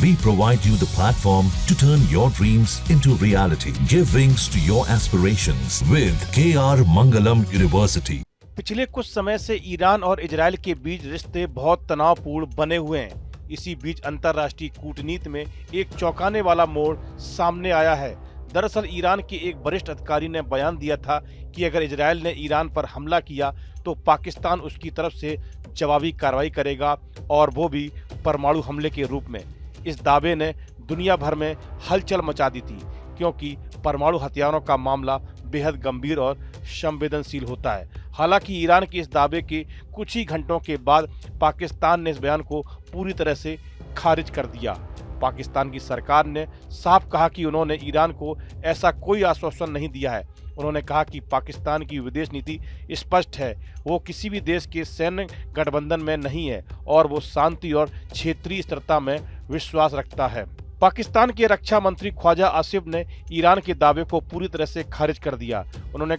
We provide you the platform to turn your dreams into reality. Give wings to your aspirations with KR Mangalam University. पिछले कुछ समय से Iran और Israel के बीच रिश्ते बहुत तनावपूर्ण बने हुए हैं। इसी बीच अंतर्राष्ट्रीय कूटनीति में एक चौंकाने वाला मोड़ सामने आया है। दरअसल ईरान के एक वरिष्ठ अधिकारी ने बयान दिया था कि अगर इजराइल ने ईरान पर हमला किया तो पाकिस्तान उसकी तरफ से जवाबी कार्रवाई करेगा और वो भी परमाणु हमले के रूप में। इस दावे ने दुनिया भर में हलचल मचा दी थी, क्योंकि परमाणु हथियारों का मामला बेहद गंभीर और संवेदनशील होता है। हालांकि ईरान के इस दावे के कुछ ही घंटों के बाद पाकिस्तान ने इस बयान को पूरी तरह से खारिज कर दिया। पाकिस्तान की सरकार ने साफ कहा कि उन्होंने ईरान को ऐसा कोई आश्वासन नहीं दिया है। उन्होंने कहा कि पाकिस्तान की विदेश नीति स्पष्ट है, वो किसी भी देश के सैन्य गठबंधन में नहीं है और वो शांति और क्षेत्रीय स्थिरता में विश्वास रखता है। पाकिस्तान के रक्षा मंत्री ख्वाजा आसिफ ने ईरान के दावे को पूरी तरह से खारिज कर दिया। उन्होंने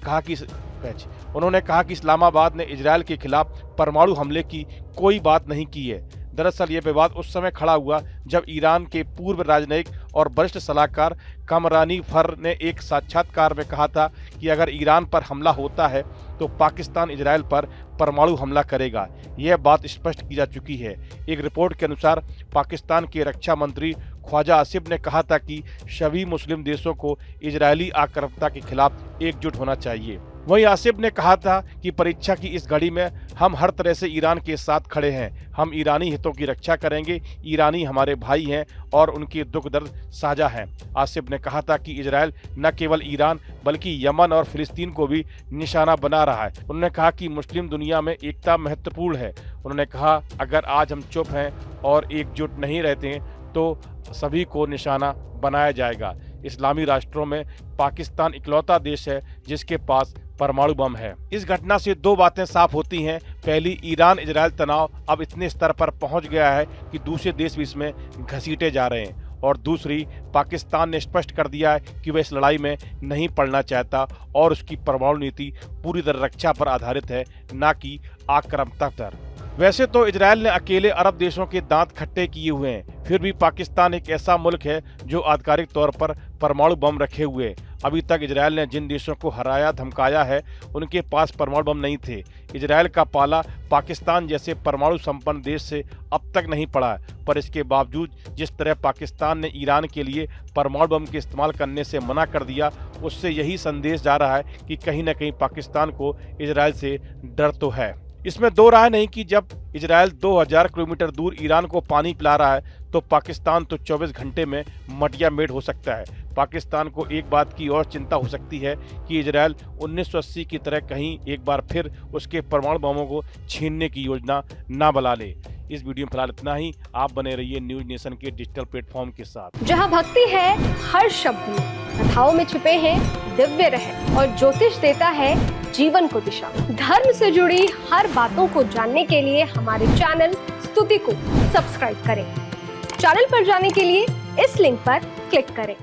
कहा कि इस्लामाबाद ने इजरायल के खिलाफ परमाणु हमले की कोई बात नहीं की है। दरअसल ये विवाद उस समय खड़ा हुआ जब ईरान के पूर्व राजनयिक और वरिष्ठ सलाहकार कामरानी फर ने एक साक्षात्कार में कहा था कि अगर ईरान पर हमला होता है तो पाकिस्तान इजरायल पर परमाणु हमला करेगा। यह बात स्पष्ट की जा चुकी है। एक रिपोर्ट के अनुसार पाकिस्तान के रक्षा मंत्री ख्वाजा आसिफ ने कहा था कि सभी मुस्लिम देशों को इजरायली आक्रामकता के खिलाफ एकजुट होना चाहिए। वहीं आसिफ ने कहा था कि परीक्षा की इस घड़ी में हम हर तरह से ईरान के साथ खड़े हैं। हम ईरानी हितों की रक्षा करेंगे। ईरानी हमारे भाई हैं और उनके दुख दर्द साझा हैं। आसिफ ने कहा था कि इजरायल न केवल ईरान बल्कि यमन और फिलिस्तीन को भी निशाना बना रहा है। उन्होंने कहा कि मुस्लिम दुनिया में एकता महत्वपूर्ण है। उन्होंने कहा अगर आज हम चुप हैं और एकजुट नहीं रहते हैं तो सभी को निशाना बनाया जाएगा। इस्लामी राष्ट्रों में पाकिस्तान इकलौता देश है जिसके पास परमाणु बम है। इस घटना से दो बातें साफ होती हैं। पहली, ईरान इजरायल तनाव अब इतने स्तर पर पहुंच गया है कि दूसरे देश भी इसमें घसीटे जा रहे हैं। और दूसरी, पाकिस्तान ने स्पष्ट कर दिया है कि वह इस लड़ाई में नहीं पड़ना चाहता और उसकी परमाणु नीति पूरी तरह रक्षा पर आधारित है, न कि आक्रामकता पर। वैसे तो इजरायल ने अकेले अरब देशों के दांत खट्टे किए हुए हैं, फिर भी पाकिस्तान एक ऐसा मुल्क है जो आधिकारिक तौर पर परमाणु बम रखे हुए है। अभी तक इजरायल ने जिन देशों को हराया धमकाया है उनके पास परमाणु बम नहीं थे। इजरायल का पाला पाकिस्तान जैसे परमाणु संपन्न देश से अब तक नहीं पड़ा है, पर इसके बावजूद जिस तरह पाकिस्तान ने ईरान के लिए परमाणु बम के इस्तेमाल करने से मना कर दिया, उससे यही संदेश जा रहा है कि कहीं न कहीं पाकिस्तान को इजरायल से डर तो है। इसमें दो राय नहीं कि जब इजरायल 2000 किलोमीटर दूर ईरान को पानी पिला रहा है तो पाकिस्तान तो 24 घंटे में मटिया मेट हो सकता है। पाकिस्तान को एक बात की और चिंता हो सकती है कि इजरायल 1980 की तरह कहीं एक बार फिर उसके परमाणु बमों को छीनने की योजना ना बना ले। इस वीडियो में फिलहाल इतना ही। आप बने रहिए न्यूज नेशन के डिजिटल प्लेटफॉर्म के साथ, जहां भक्ति है हर शब्द में, कथाओं में छिपे हैं दिव्य रहस्य और ज्योतिष देता है जीवन को दिशा। धर्म से जुड़ी हर बातों को जानने के लिए हमारे चैनल स्तुति को सब्सक्राइब करें। चैनल पर जाने के लिए इस लिंक पर क्लिक करें।